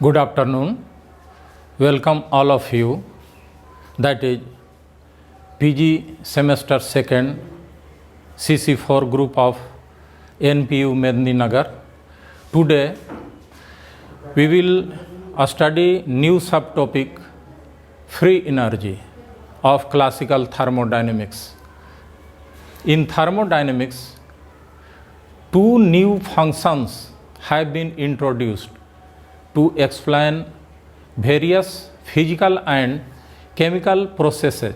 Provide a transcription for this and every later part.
Good afternoon. Welcome all of you. That is PG semester 2nd CC4 group of NPU Medninagar. Today we will study new subtopic free energy of classical thermodynamics. In thermodynamics, two new functions have been introduced to explain various physical and chemical processes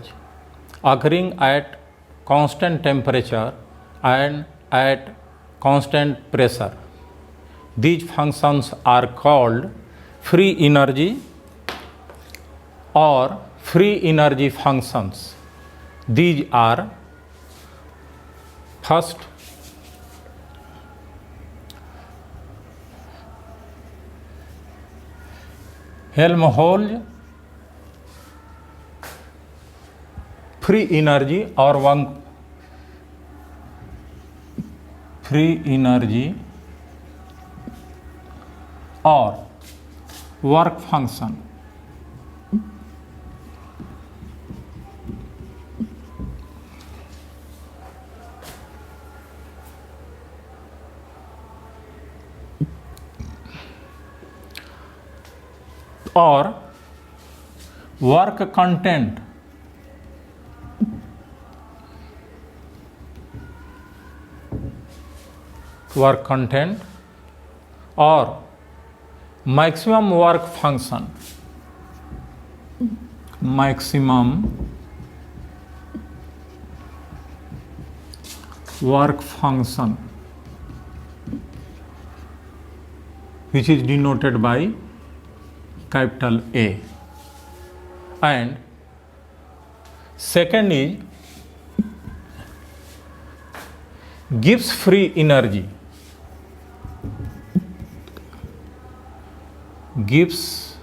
occurring at constant temperature and at constant pressure. These functions are called free energy or free energy functions. These are first Helmholtz free energy or one free energy or work function. Or work content or maximum work function, which is denoted by capital A. And second is Gibbs free energy. Gibbs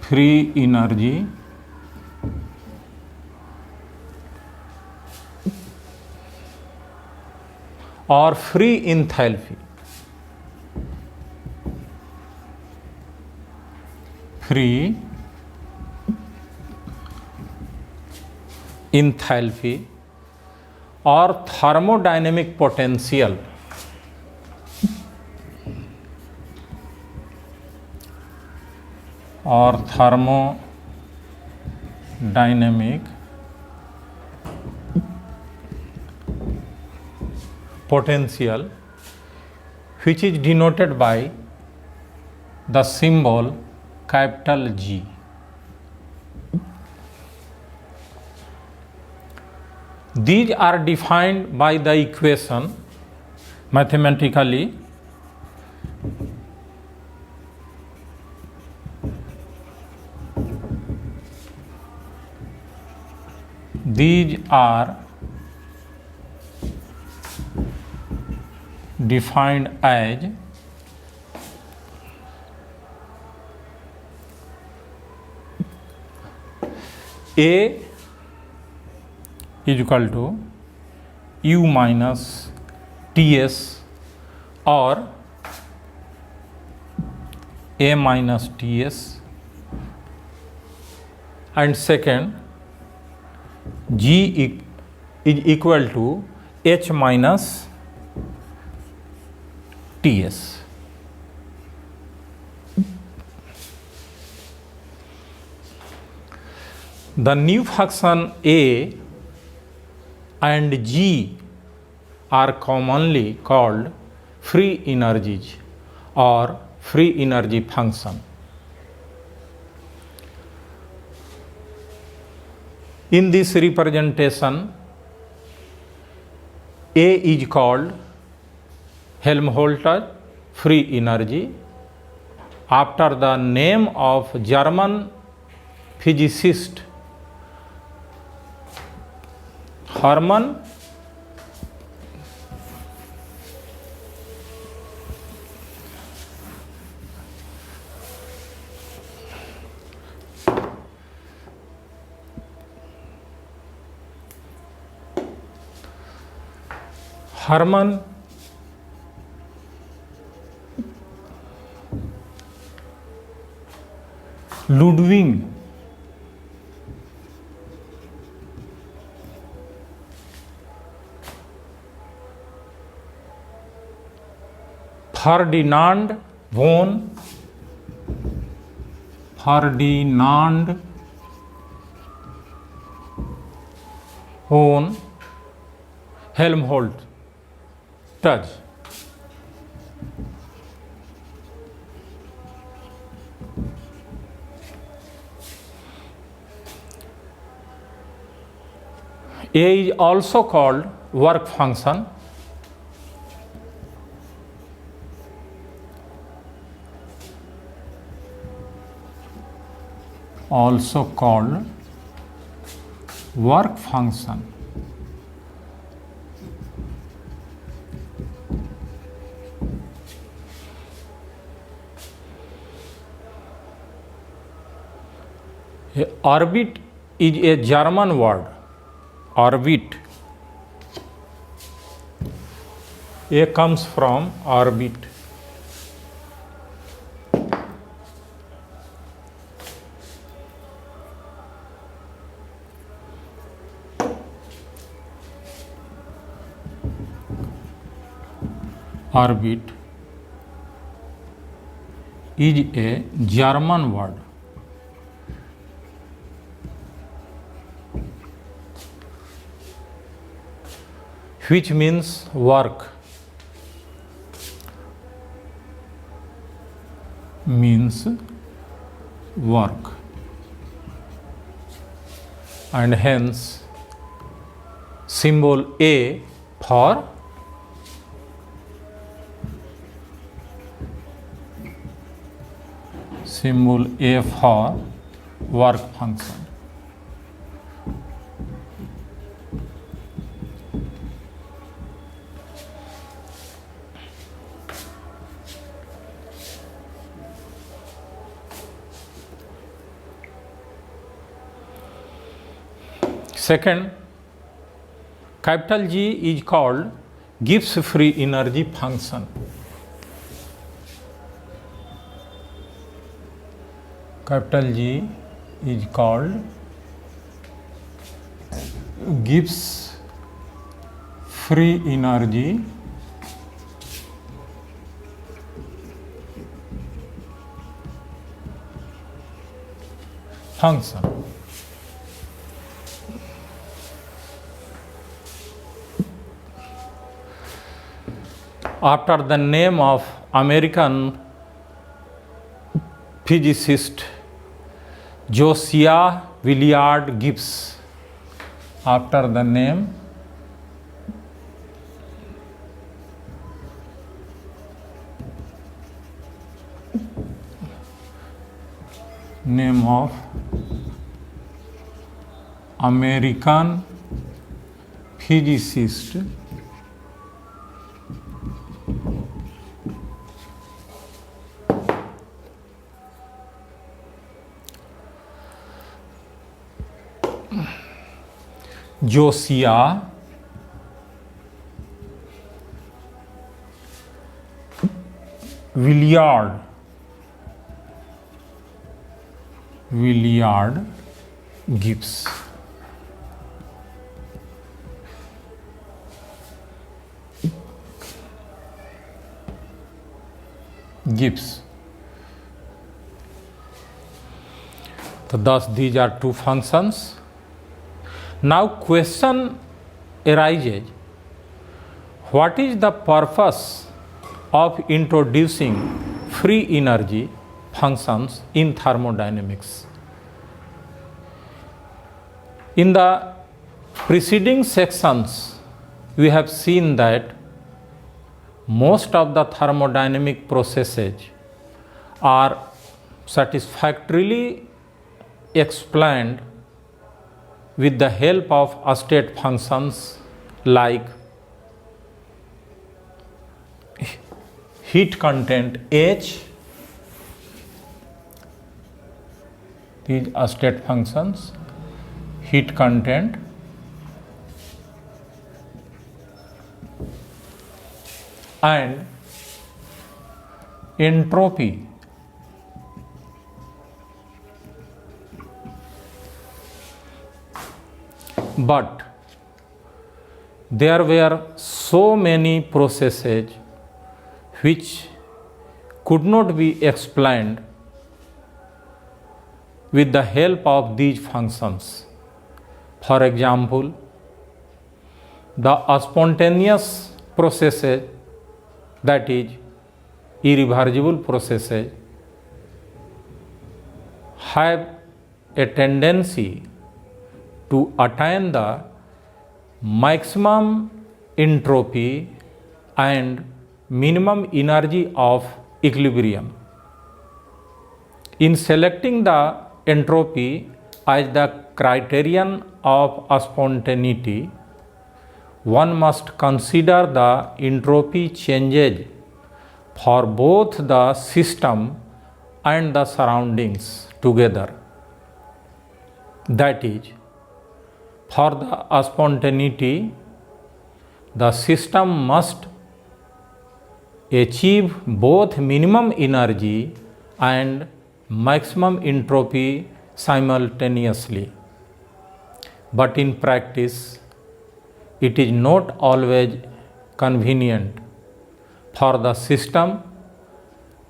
free energy or free enthalpy. Free enthalpy or thermodynamic potential. Or thermodynamic potential, which is denoted by the symbol capital G. These are defined by the equation mathematically. These are defined as A is equal to U minus Ts or A minus Ts, and second G is equal to H minus Ts. The new function A and G are commonly called free energies or free energy function. In this representation, A is called Helmholtz free energy after the name of German physicist Hermann Ludwig, Ferdinand von Helmholtz. A is also called work function. Also called work function. Orbit is a German word. Orbit. A comes from orbit. Orbit is a German word. Which means work. Means work. And hence symbol A for work function. Second, capital G is called Gibbs free energy function. Capital G is called Gibbs free energy function. After the name of American physicist Josiah Willard Gibbs. After the name of American physicist Josiah Willard Gibbs. So thus these are two functions. Now question arises, what is the purpose of introducing free energy functions in thermodynamics? In the preceding sections, we have seen that most of the thermodynamic processes are satisfactorily explained with the help of state functions like heat content H, these are state functions, heat content, and entropy. but there were so many processes which could not be explained with the help of these functions. For example, the spontaneous processes, that is irreversible processes, have a tendency to attain the maximum entropy and minimum energy of equilibrium. In selecting the entropy as the criterion of spontaneity, one must consider the entropy changes for both the system and the surroundings together. That is, for the spontaneity, the system must achieve both minimum energy and maximum entropy simultaneously. But in practice, it is not always convenient for the system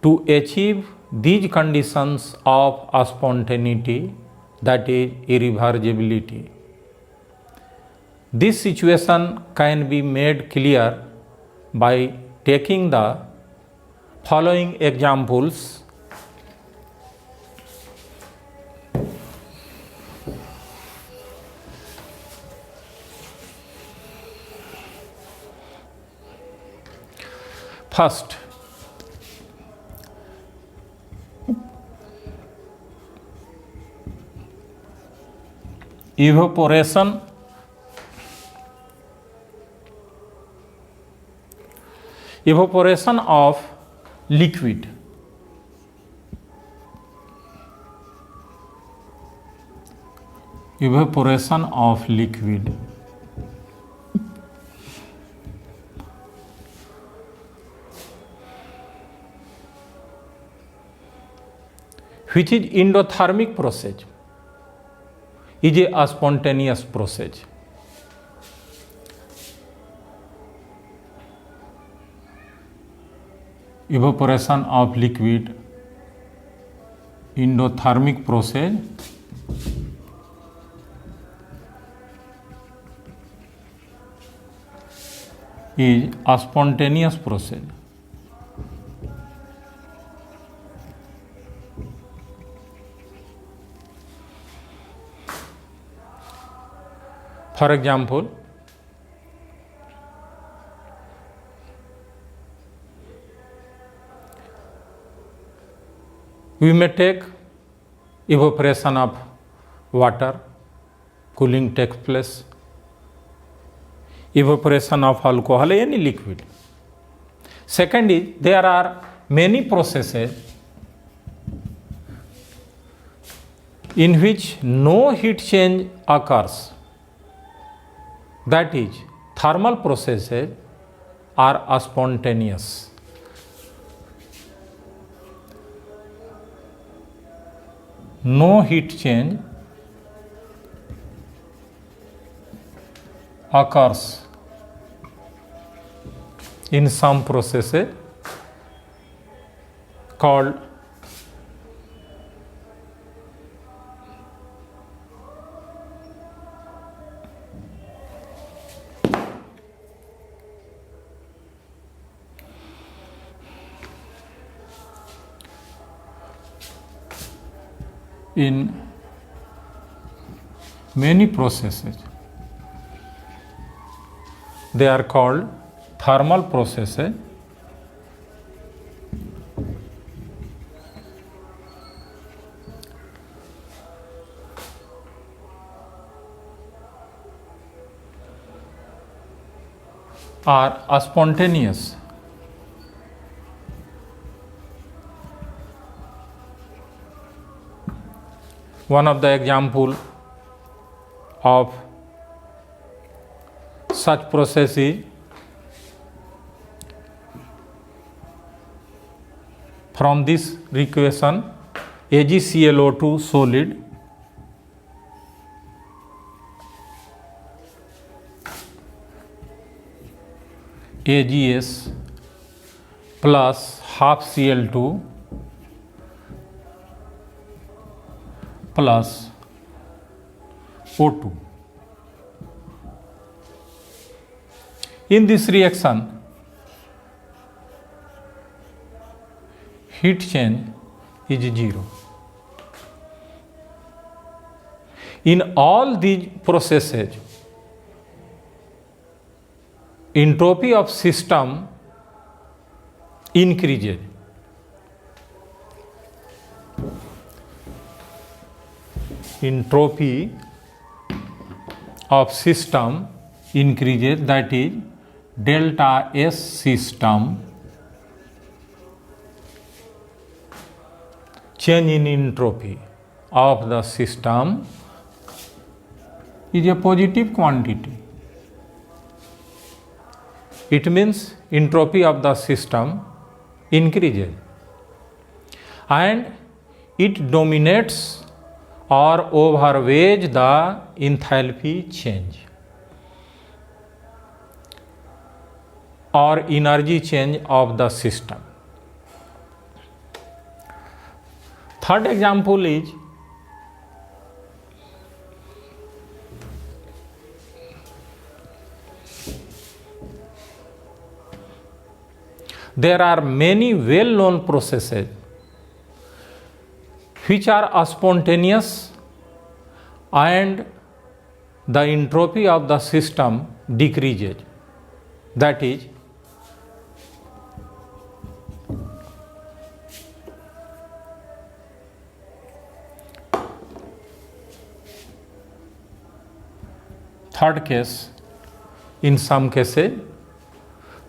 to achieve these conditions of spontaneity, that is irreversibility. This situation can be made clear by taking the following examples. First, evaporation of liquid. Evaporation of liquid. Which is endothermic process, is a spontaneous process. Evaporation of liquid, endothermic process, is a spontaneous process. For example, we may take evaporation of water, cooling takes place, evaporation of alcohol, any liquid. Second is, there are many processes in which no heat change occurs. That is, thermal processes are spontaneous. No heat change occurs in some processes called in many processes they are called thermal processes. Are spontaneous. One of the example of such process is from this equation AgClO2 solid AgS plus half Cl2 plus O2. In this reaction, heat change is 0. In all these processes, entropy of system increases. Entropy of system increases, that is delta S system change in entropy of the system is a positive quantity. It means entropy of the system increases and it dominates or overweighs the enthalpy change or energy change of the system. Third example is there are many well-known processes which are spontaneous and the entropy of the system decreases. That is, third case, in some cases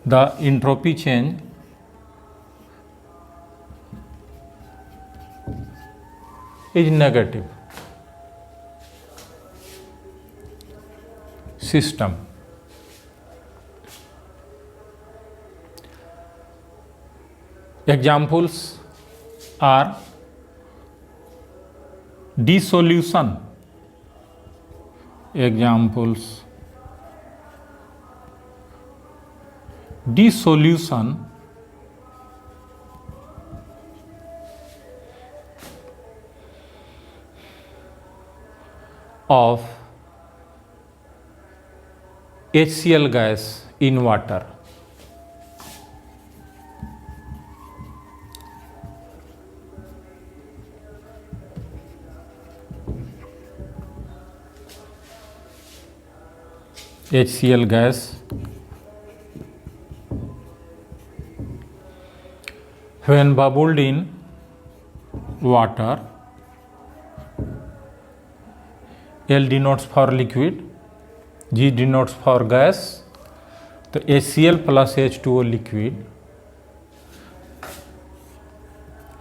the entropy change is negative. System. Examples are dissolution. Examples: dissolution of HCl gas in water. HCl gas when bubbled in water, L denotes for liquid, G denotes for gas, so HCl plus H2O liquid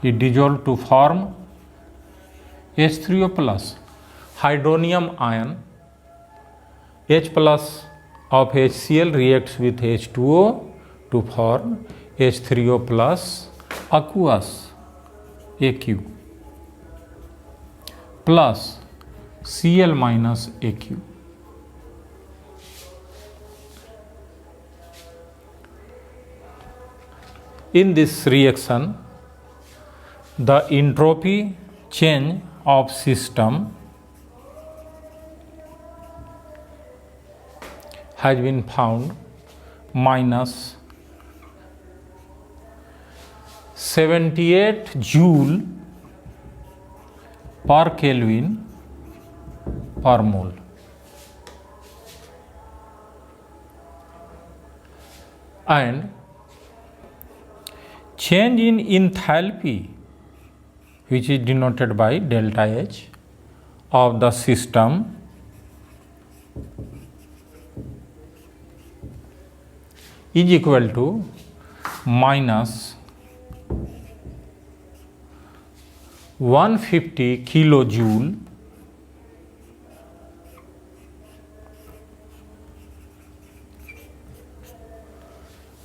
is dissolved to form H3O plus. Hydronium ion H plus of HCl reacts with H2O to form H3O plus aqueous AQ plus Cl minus AQ. In this reaction, the entropy change of system has been found minus 78 joule per Kelvin per mole. And change in enthalpy, which is denoted by delta H of the system, is equal to minus 150 kilojoule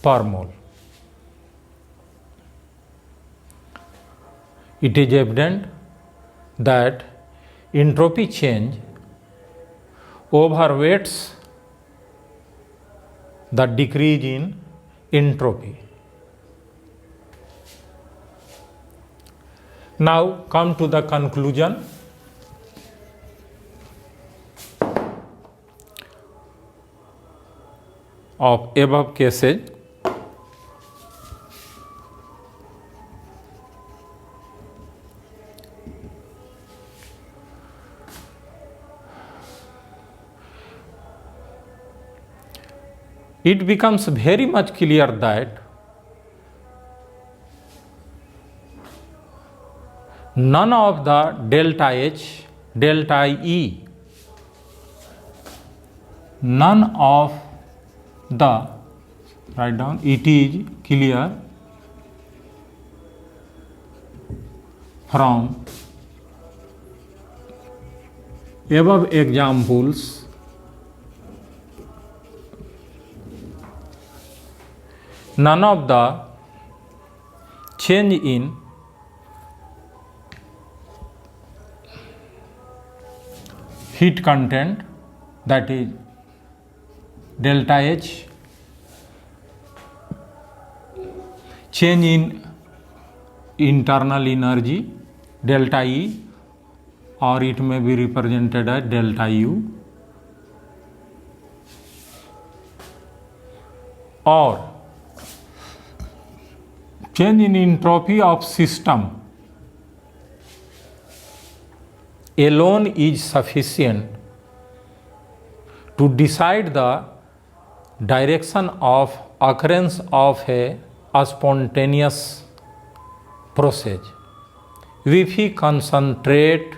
per mole. It is evident that entropy change overweights the decrease in entropy. Now come to the conclusion. Of above cases. It becomes very much clear that none of the delta H, delta E, none of the, write down, it is clear from above examples none of the change in heat content, that is delta H, change in internal energy delta E, or it may be represented as delta U, or change in entropy of system alone is sufficient to decide the direction of occurrence of a spontaneous process. If we concentrate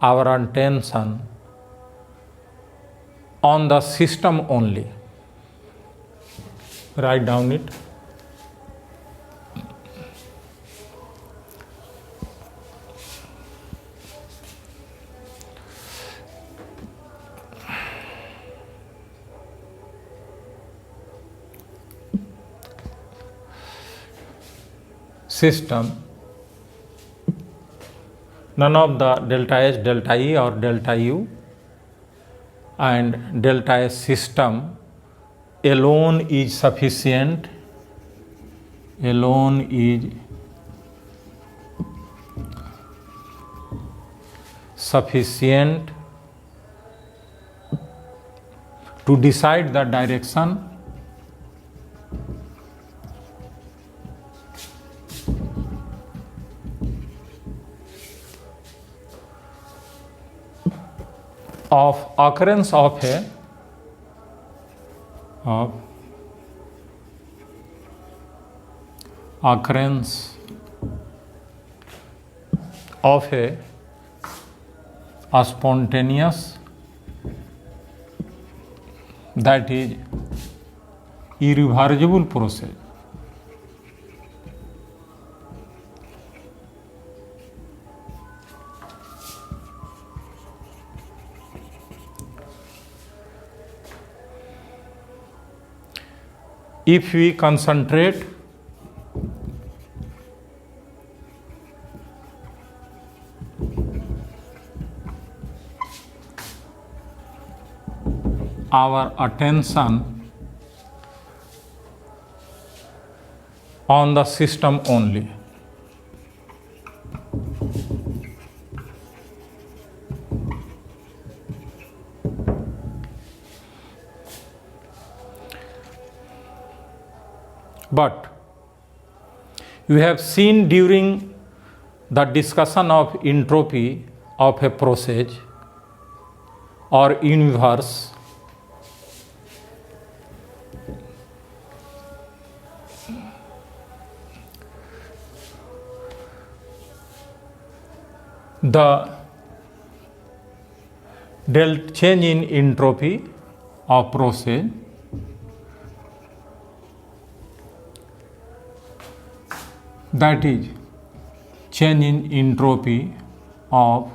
our attention on the system only, write down it. System, none of the delta H, delta E or delta U and delta S system alone is sufficient, alone is sufficient to decide the direction of occurrence of a occurrence of a spontaneous, that is irreversible process. If we concentrate our attention on the system only, but you have seen during the discussion of entropy of a process or universe, the change in entropy of process that is change in entropy of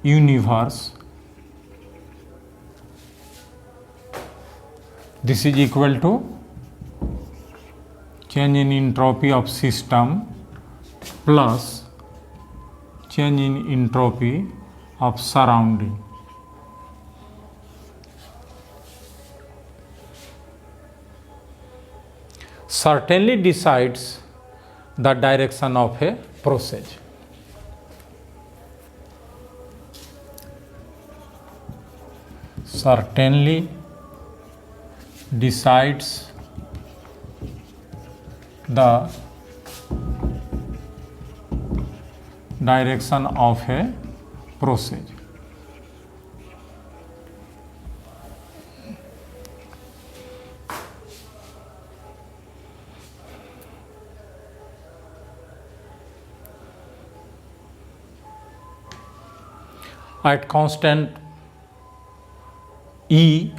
universe, this is equal to change in entropy of system plus change in entropy of surrounding. certainly decides the direction of a process. Certainly decides the direction of a process. At constant E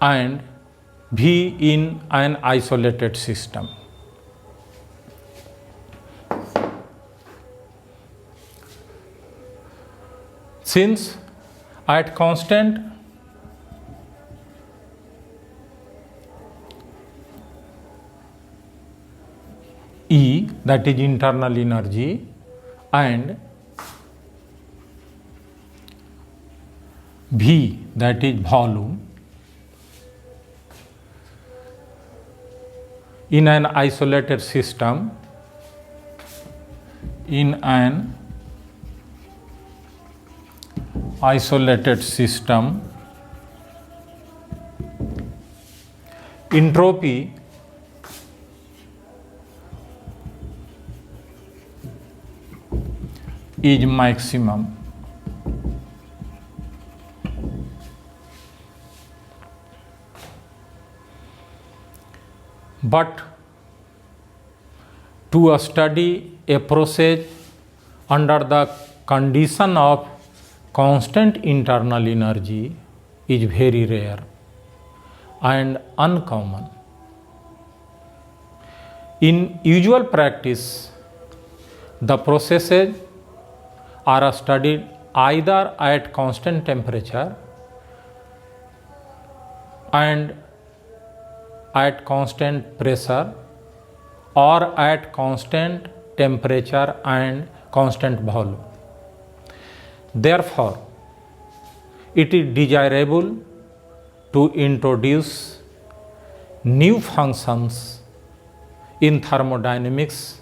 and V in an isolated system. Since at constant E, that is internal energy, and V, that is volume, in an isolated system, entropy is maximum. But to study a process under the condition of constant internal energy is very rare and uncommon. In usual practice, the processes are studied either at constant temperature and at constant pressure, or at constant temperature and constant volume. Therefore, it is desirable to introduce new functions in thermodynamics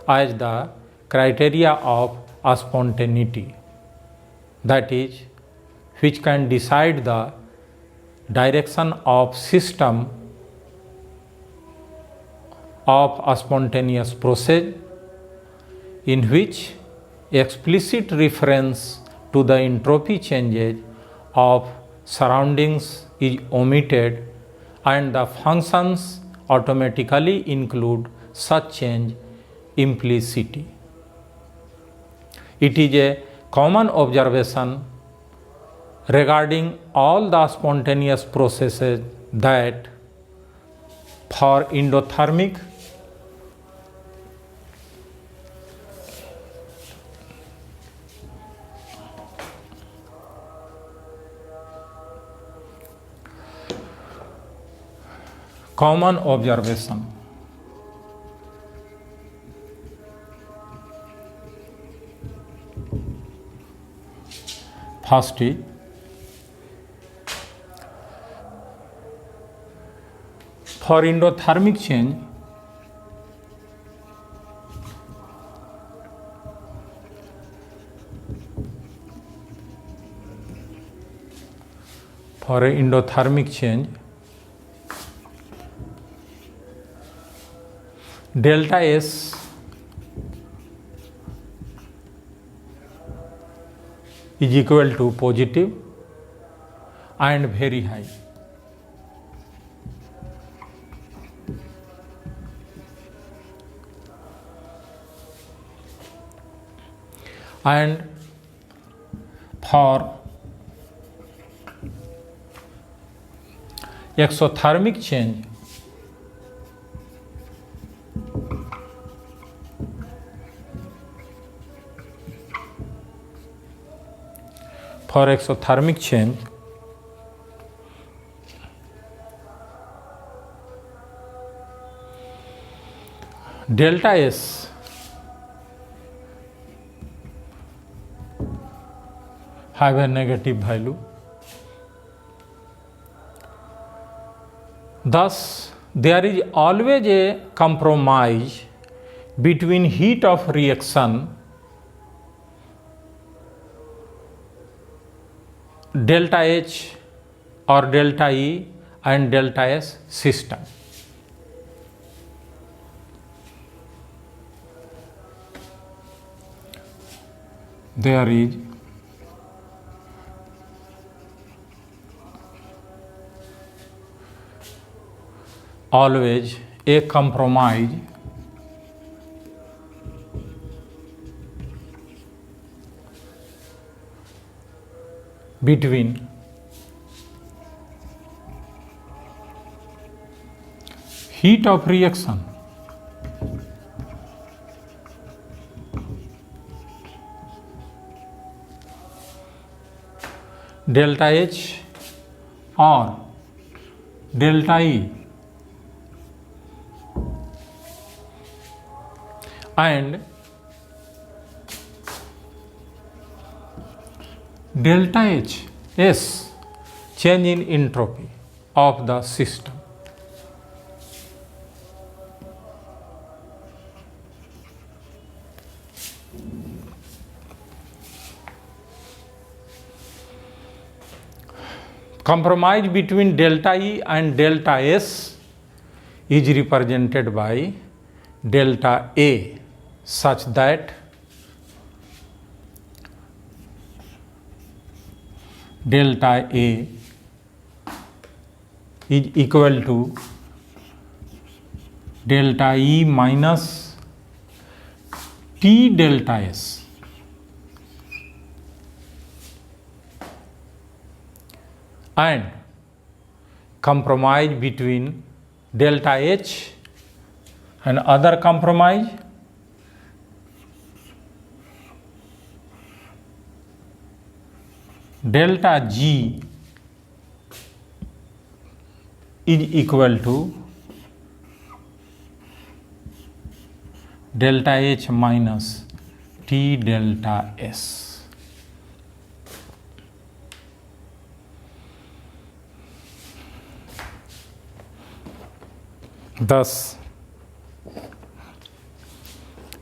as the criteria of spontaneity, that is, which can decide the direction of system of a spontaneous process, in which explicit reference to the entropy changes of surroundings is omitted and the functions automatically include such change implicitly. It is a common observation regarding all the spontaneous processes that for endothermic common observation. First is for endothermic change, delta S is equal to positive and very high. And for exothermic change, delta S have a negative value. Thus, there is always a compromise between heat of reaction delta H or delta E and delta S system. There is always a compromise between heat of reaction delta H or delta E and delta H S change in entropy of the system. Compromise between delta E and delta S is represented by delta A such that delta A is equal to delta E minus T delta S. And compromise between delta H and other compromise delta G is equal to delta H minus T delta S. Thus,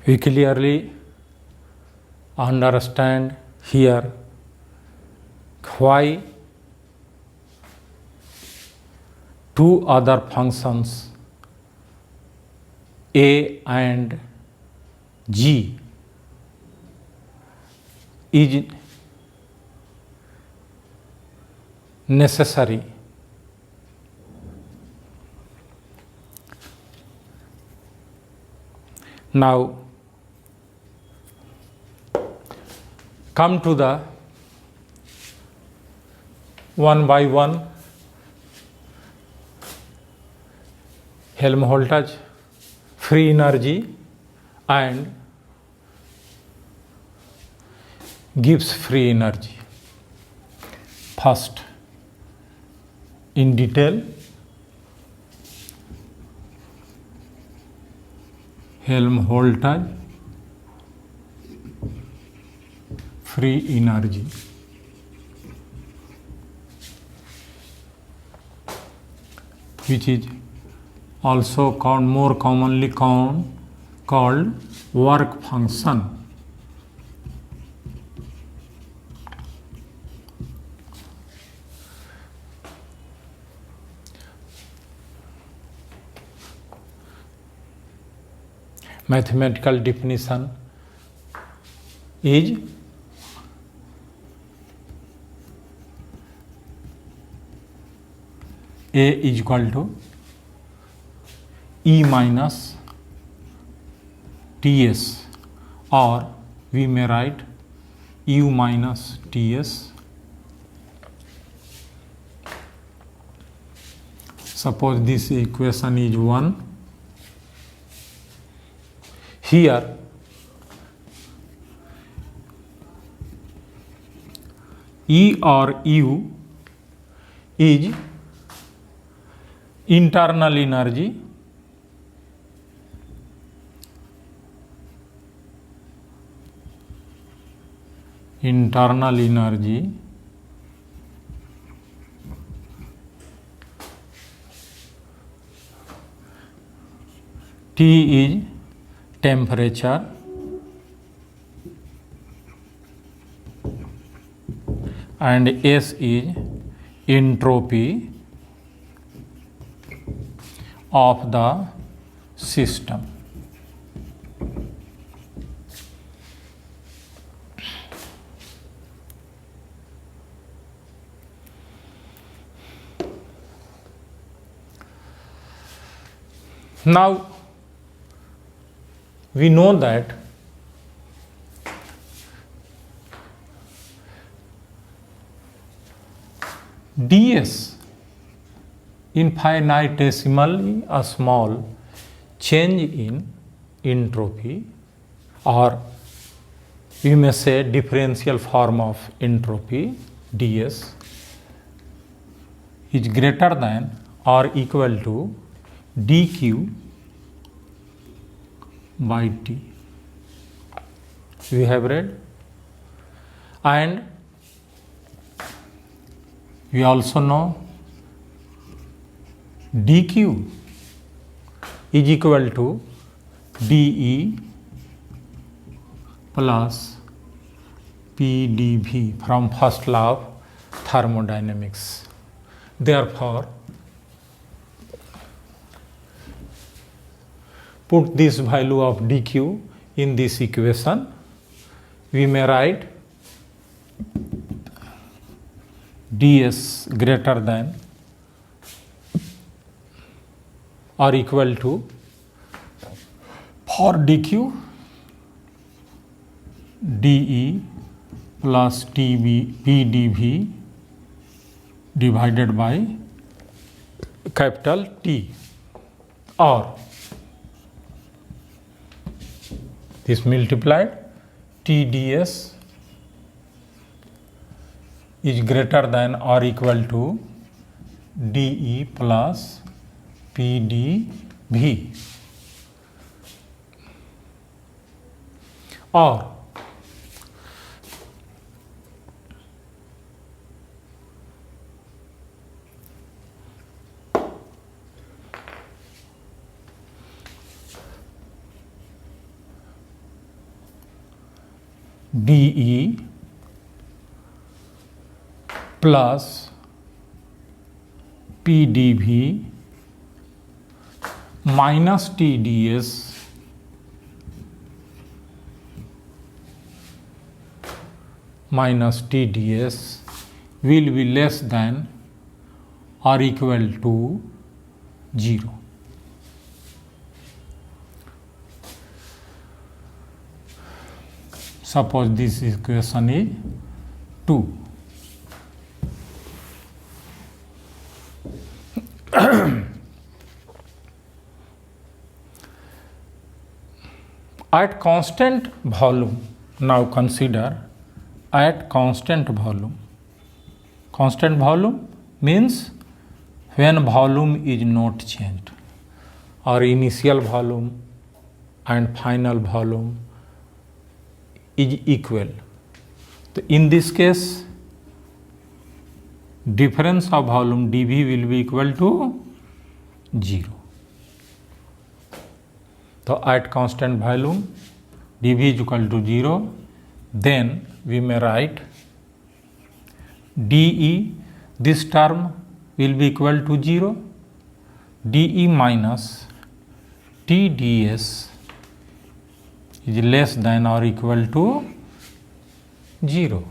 we clearly understand here why two other functions A and G is necessary now. Come to the one by one Helmholtz free energy and Gibbs free energy. First, in detail, Helmholtz free energy. Which is also called, more commonly called work function. Mathematical definition is A is equal to E minus Ts, or we may write U minus Ts. Suppose this equation is 1. Here E or U is internal energy T is temperature and S is entropy of the system. Now we know that ds, infinitesimally a small change in entropy, or you may say differential form of entropy ds, is greater than or equal to dq by t. We have read, and we also know dq is equal to dE plus pdv from first law of thermodynamics. Therefore, put this value of dq in this equation. We may write ds greater than or equal to, for dq, dE plus pdv divided by capital T, or this multiplied TDS is greater than or equal to DE plus PDV, or dE plus PDV minus TDS minus TDS will be less than or equal to 0. Suppose this equation is 2. At constant volume, now consider at constant volume. Constant volume means when volume is not changed, or initial volume and final volume is equal. So in this case, difference of volume dV will be equal to 0. So at constant volume dV is equal to 0, then we may write dE, this term will be equal to 0, dE minus TDS is less than or equal to 0.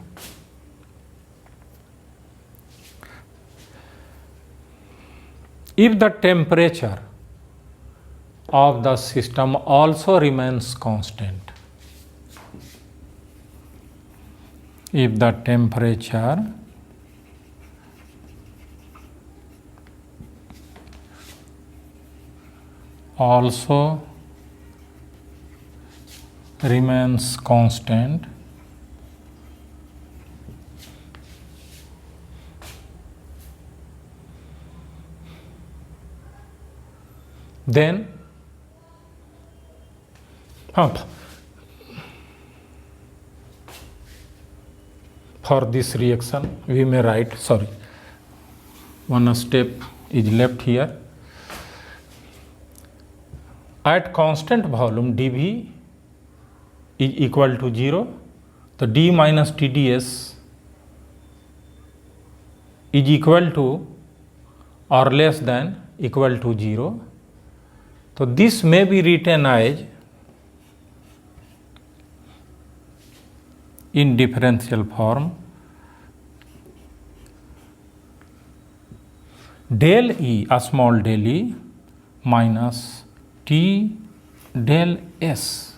If the temperature of the system also remains constant, if the temperature also remains constant, then for this reaction we may write, one step is left here. at constant volume dV is equal to 0, तो d minus TdS is equal to or less than equal to 0. So this may be written as in differential form del E, a small del E minus T del S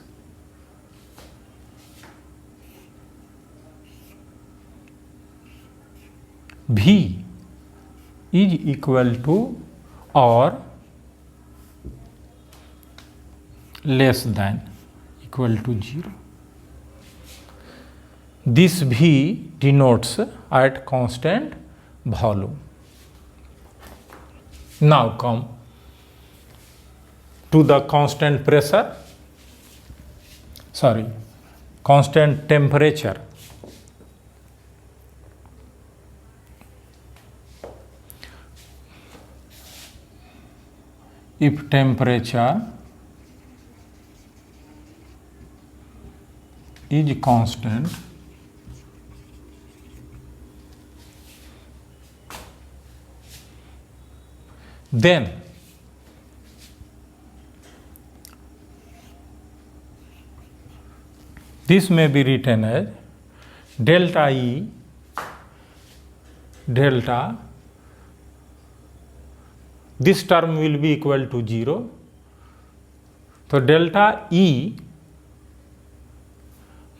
V is equal to or less than equal to 0. This V denotes at constant volume. Now come to the constant pressure, constant temperature. If temperature is constant, then this may be written as delta E, delta, this term will be equal to 0. So delta E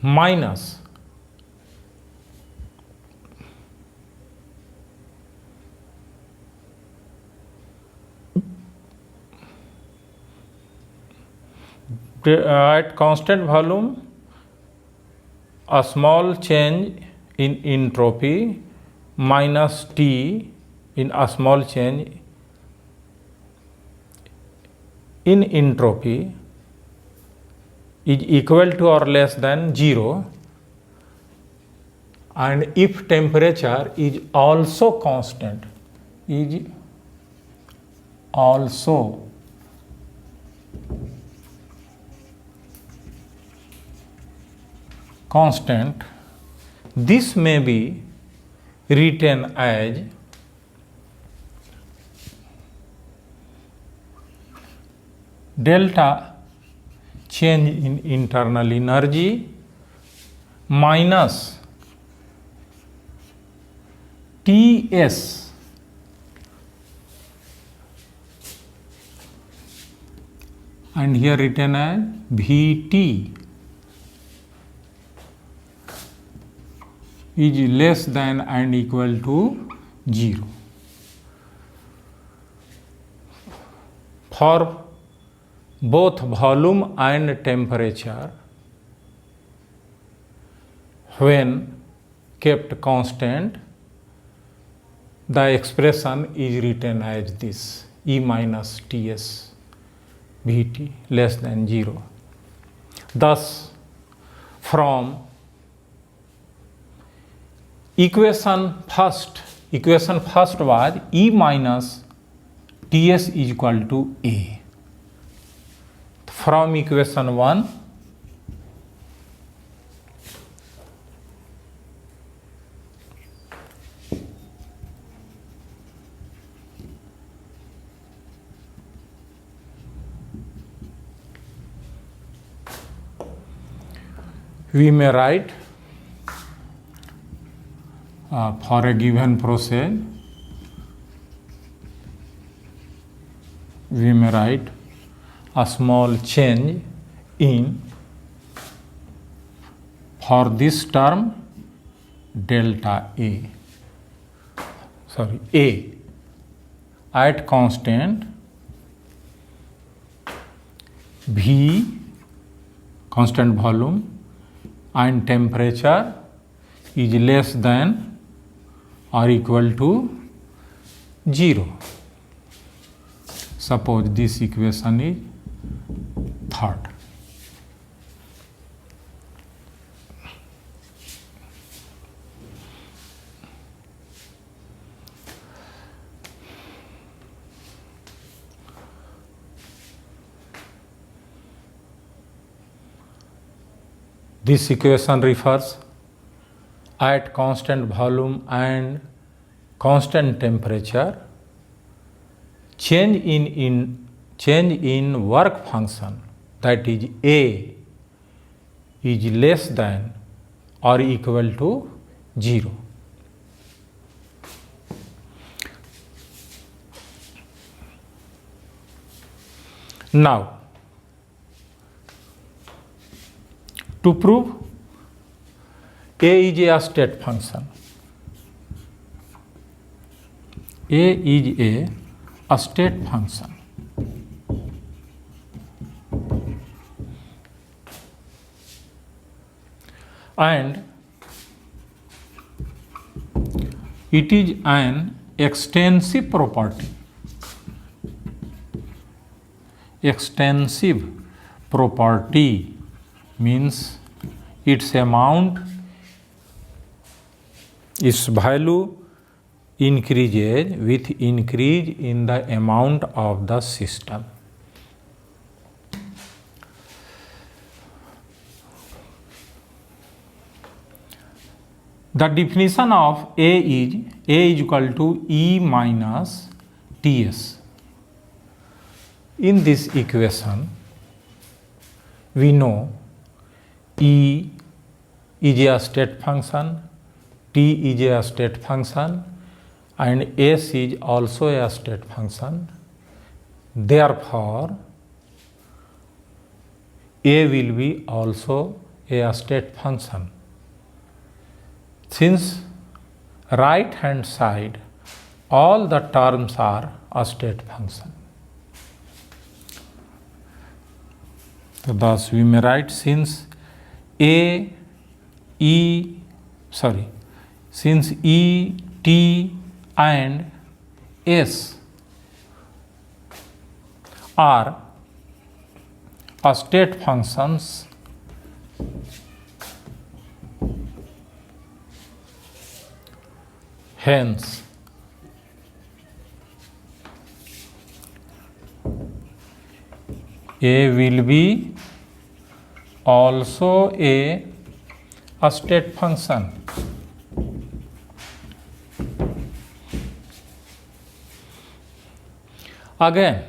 minus at constant volume, a small change in entropy minus T in a small change in entropy is equal to or less than 0, and if temperature is also constant, this may be written as delta change in internal energy minus Ts and here written as Vt is less than and equal to 0. For both volume and temperature, when kept constant, the expression is written as this: E minus Ts Vt less than 0. Thus, from equation first was E minus Ts is equal to A. From equation 1, we may write for a given process, we may write a small change in, for this term, delta A at constant V, constant volume, and temperature is less than or equal to 0. Suppose this equation is third. This equation refers at constant volume and constant temperature, change in work function, that is A, is less than or equal to 0. Now, to prove A is a state function, A is a state function, and it is an extensive property. Extensive property means its amount, its value increases with increase in the amount of the system. The definition of A is equal to E minus Ts. In this equation, we know E is a state function, T is a state function, and S is also a state function. Therefore, A will be also a state function. Since right hand side all the terms are a state function, so thus we may write since E, T and S are a state functions, hence A will be also a state function. Again,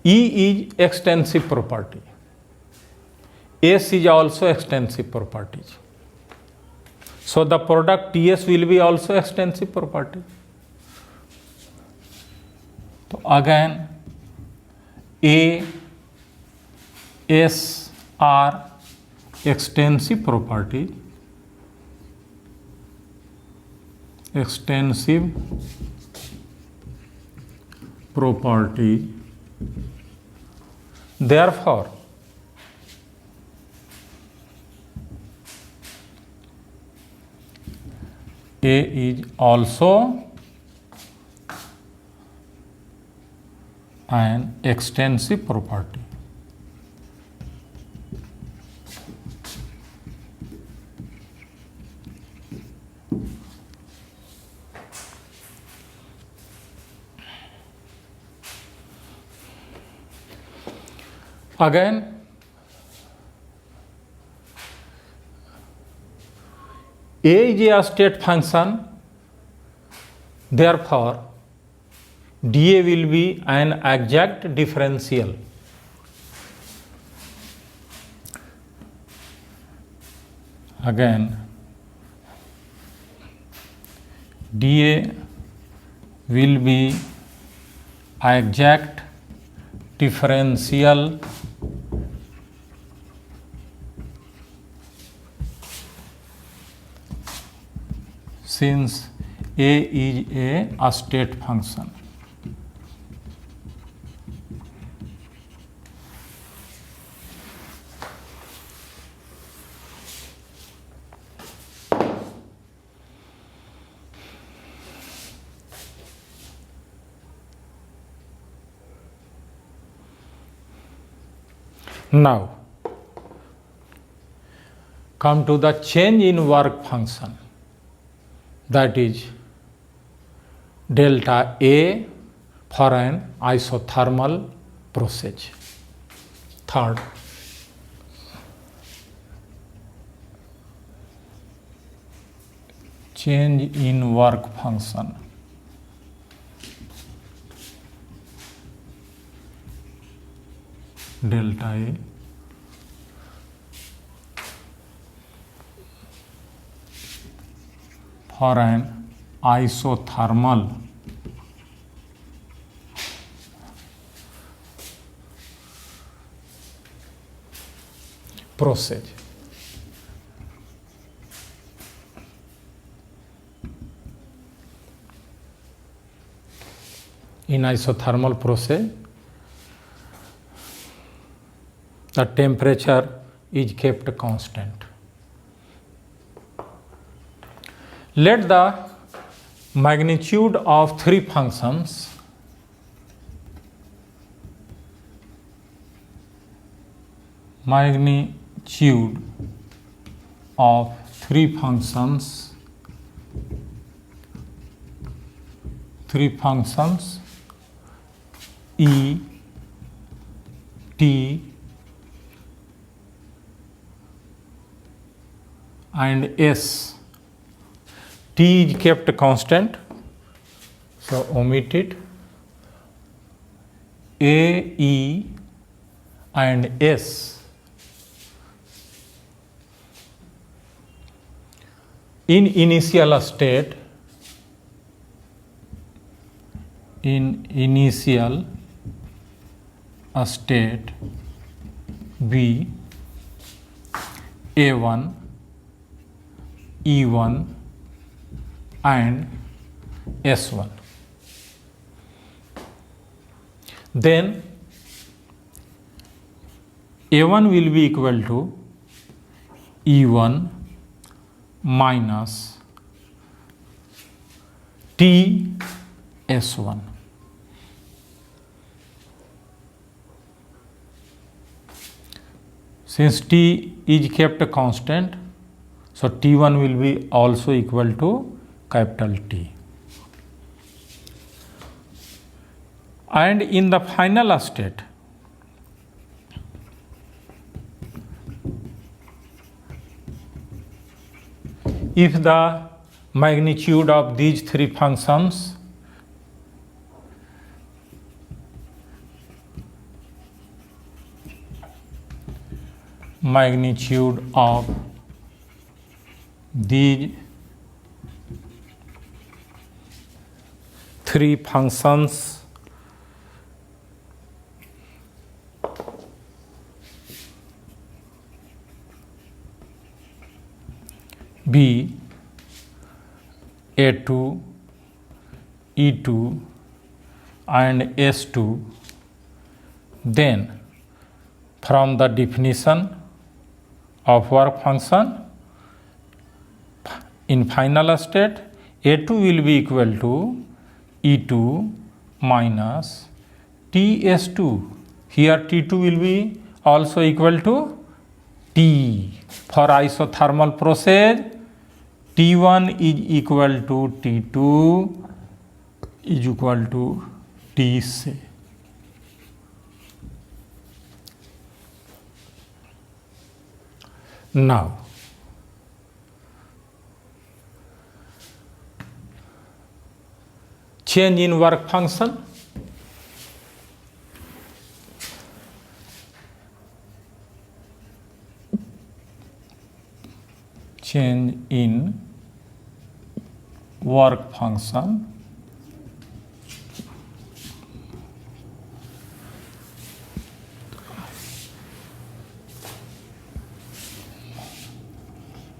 E is extensive property. S is also extensive property. So the product Ts will be also extensive property. So again, A, S are extensive property. Extensive property. Therefore, A is also an extensive property. Again, A is a state function, therefore dA will be an exact differential. Again, dA will be exact differential since A is a state function. Now, come to the change in work function. that is delta A for an isothermal process. Third, change in work function. Delta A for an isothermal process. In isothermal process, the temperature is kept constant. Let the magnitude of three functions E, T and S. T is kept constant, so omit it. A, E and S in initial state, B, A1, E1 and S1. Then A1 will be equal to E1 minus T S1. Since T is kept constant, so T1 will be also equal to capital T. And in the final state, if the magnitude of these three functions B, A2, E2 and S2, then from the definition of work function, in final state, A2 will be equal to E2 minus TS2. Here T2 will be also equal to T. For isothermal process, T1 is equal to T2 is equal to Tc. Now, change in work function. Change in work function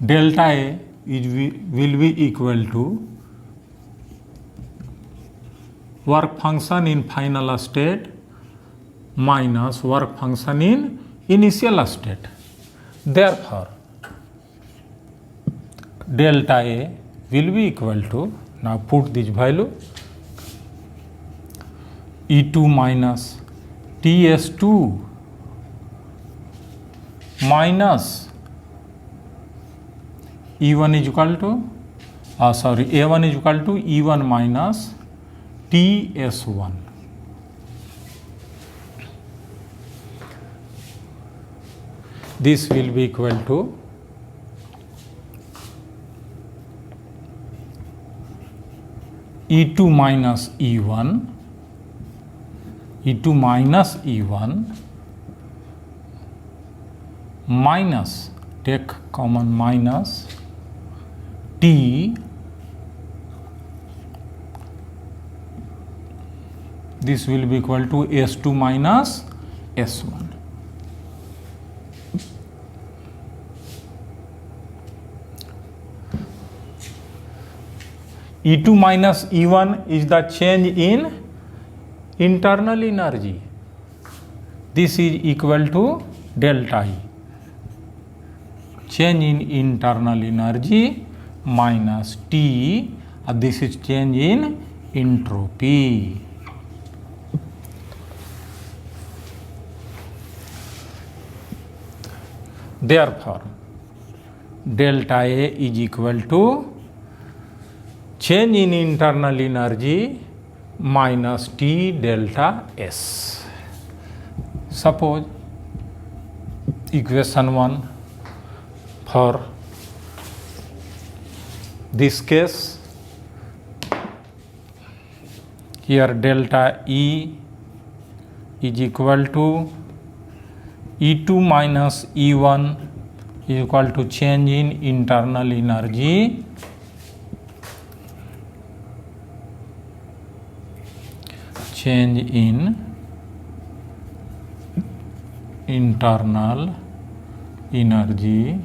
delta A will be equal to work function in final state minus work function in initial state. Therefore, delta A will be equal to, now put this value, E2 minus TS2 minus E1 is equal to A1 is equal to E1 minus TS1. This will be equal to E2 minus E1, E2 minus E1 minus, take common minus, T, this will be equal to S2 minus S1. E2 minus E1 is the change in internal energy. This is equal to delta E. Change in internal energy minus T, this is change in entropy. Therefore, delta A is equal to change in internal energy minus T delta S. Suppose equation 1 for this case, here delta E is equal to E2 minus E1 is equal to change in internal energy internal energy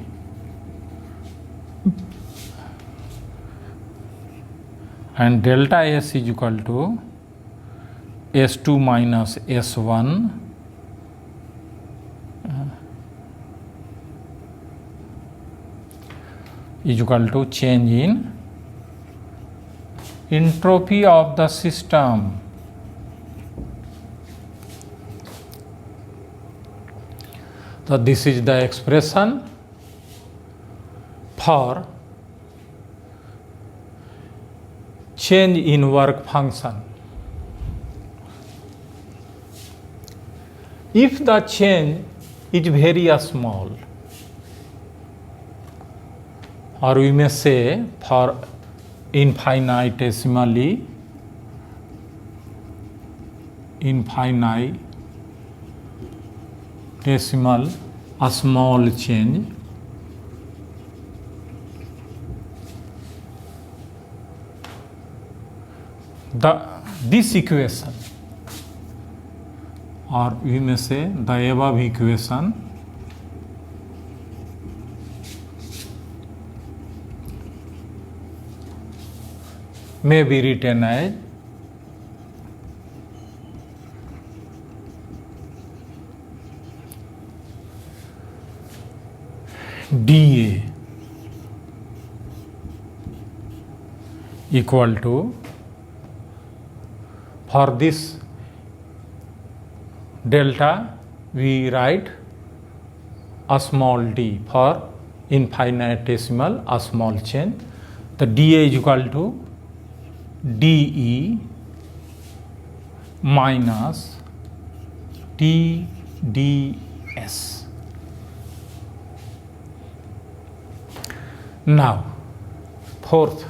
and delta S is equal to S2 minus S1 is equal to change in entropy of the system. So this is the expression for change in work function. If the change is very small, or we may say for infinitesimally a small change, this equation, or we may say the above equation may be written as dA equal to, for this delta we write a small d, for infinitesimal a small change. The dA is equal to dE minus TdS. Now, fourth,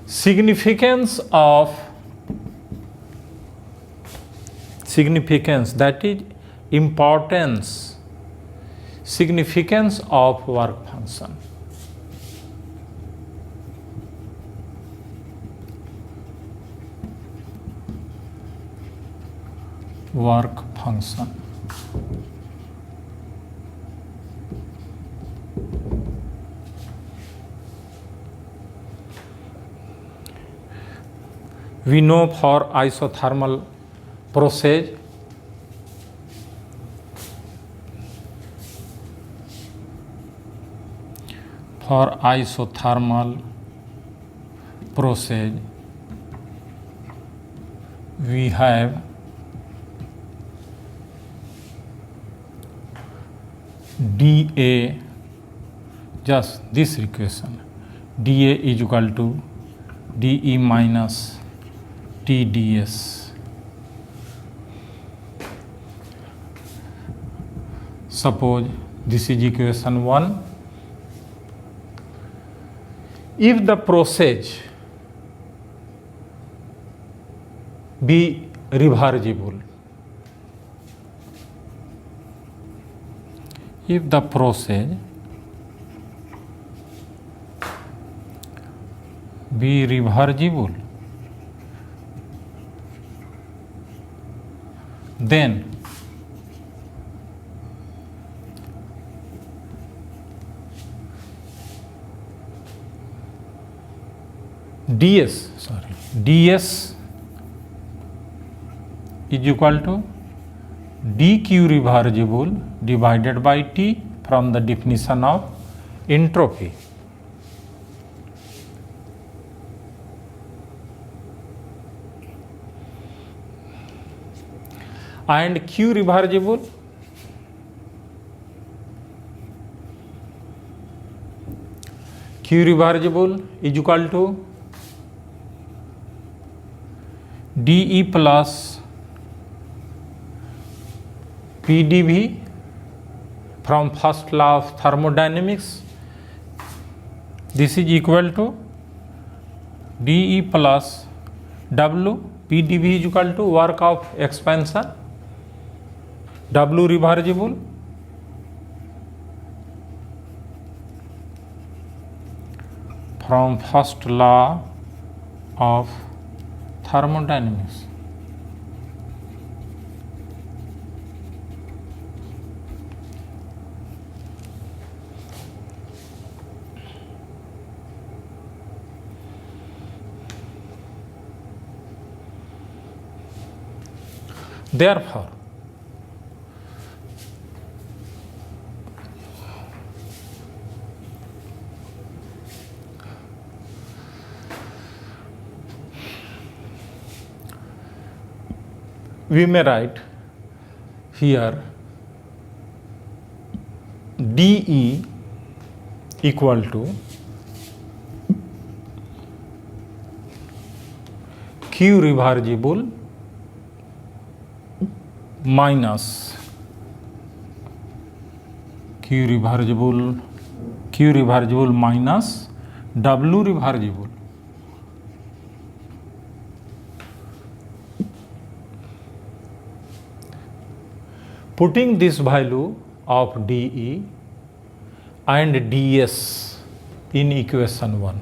significance, that is importance, significance of work function. Work function. We know for isothermal process, we have dA just this equation, dA is equal to dE minus TdS. Suppose this is equation 1. If the process be reversible, if the process be reversible, then ds is equal to dq reversible divided by T from the definition of entropy. And q reversible is equal to dE plus PdV from first law of thermodynamics. This is equal to dE plus W. PdV is equal to work of expansion. W reversible from first law of thermodynamics. Therefore, we may write here dE equal to Q reversible minus Q reversible minus W reversible. Putting this value of dE and ds in equation 1,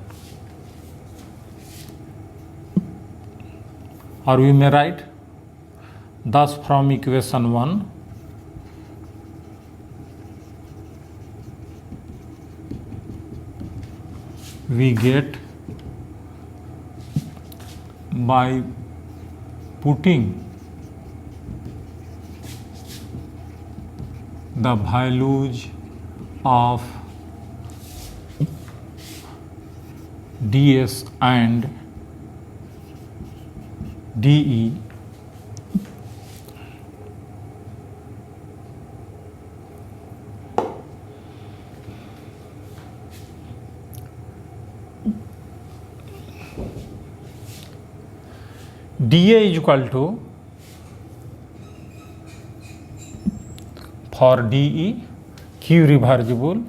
or we may write thus from equation 1 we get by putting the values of ds and dE dA is equal to, for dE, Q reversible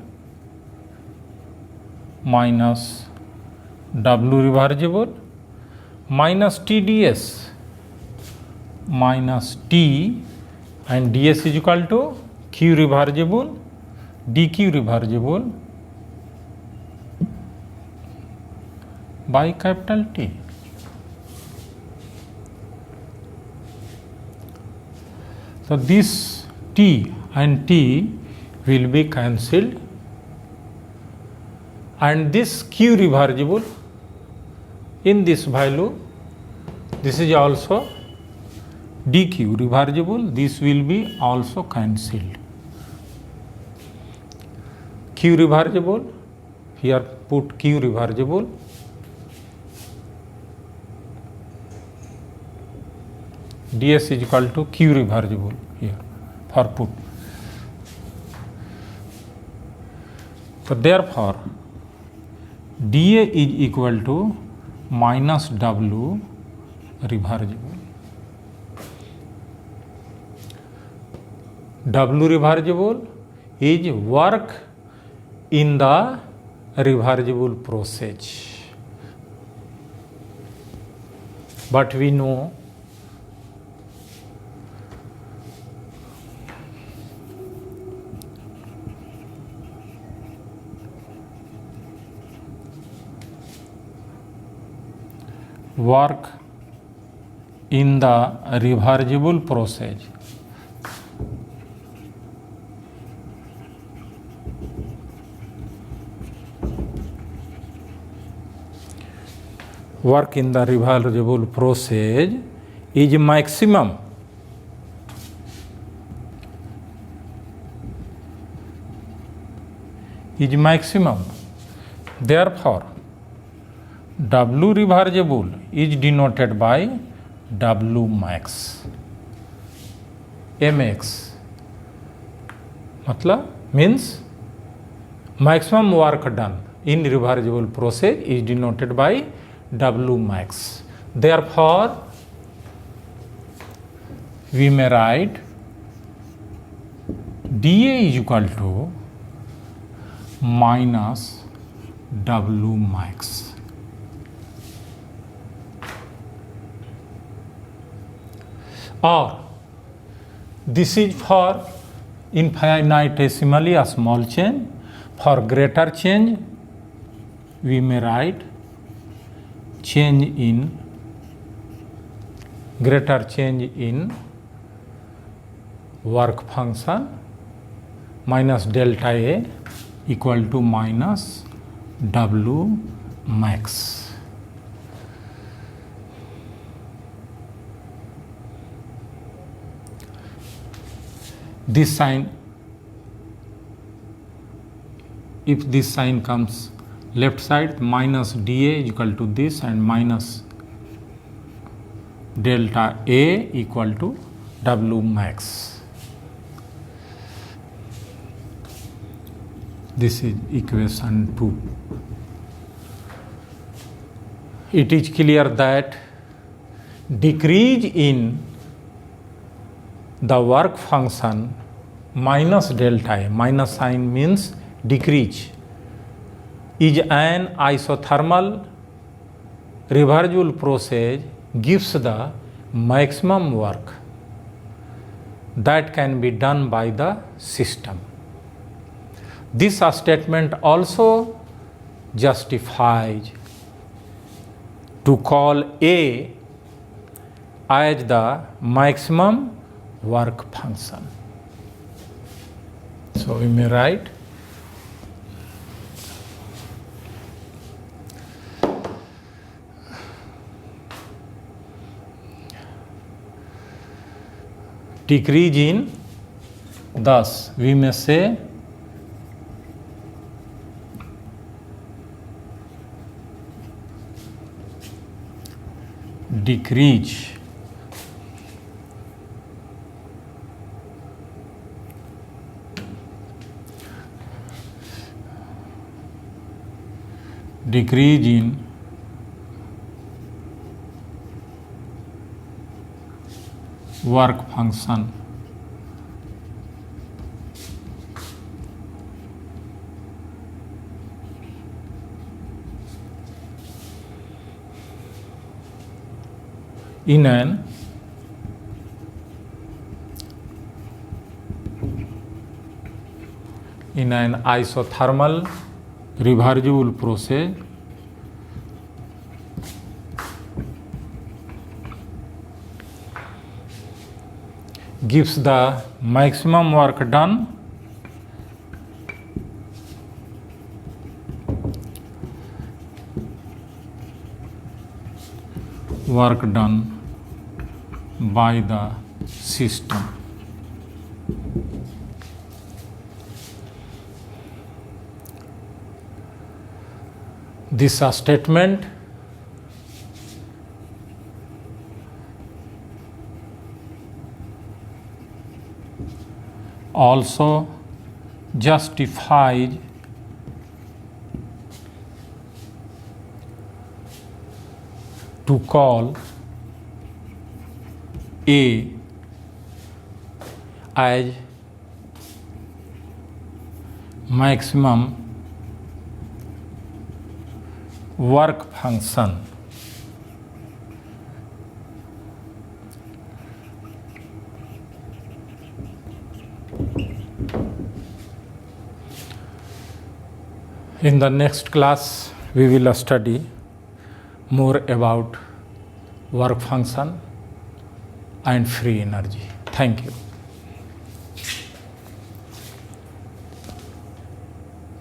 minus W reversible minus TdS minus T, and ds is equal to Q reversible dQ reversible by capital T. So this T and T will be cancelled, and this Q reversible in this value, this is also dQ reversible, this will be also cancelled. Q reversible, here put Q reversible, ds is equal to Q reversible here for put. So So therefore dA is equal to minus W reversible. W reversible is work in the reversible process. But we know work in the reversible process is maximum Therefore W reversible is denoted by W max. Mx मतलब means maximum work done in reversible process is denoted by W max. Therefore we may write dA is equal to minus W max. Or this is for infinitesimally a small change. For greater change we may write greater change in work function minus delta A equal to minus W max. This sign, if this sign comes left side, minus dA is equal to this and minus delta A equal to W max. This is equation 2. It is clear that decrease in the work function minus delta A, minus sign means decrease, is an isothermal reversible process gives the maximum work that can be done by the system. This statement also justifies to call A as the maximum work function. So we may write decrease in, thus we may say decrease in work function in an isothermal reversible process gives the maximum work done by the system. This statement also justifies to call A as maximum work function. In the next class, we will study more about work function and free energy. Thank you.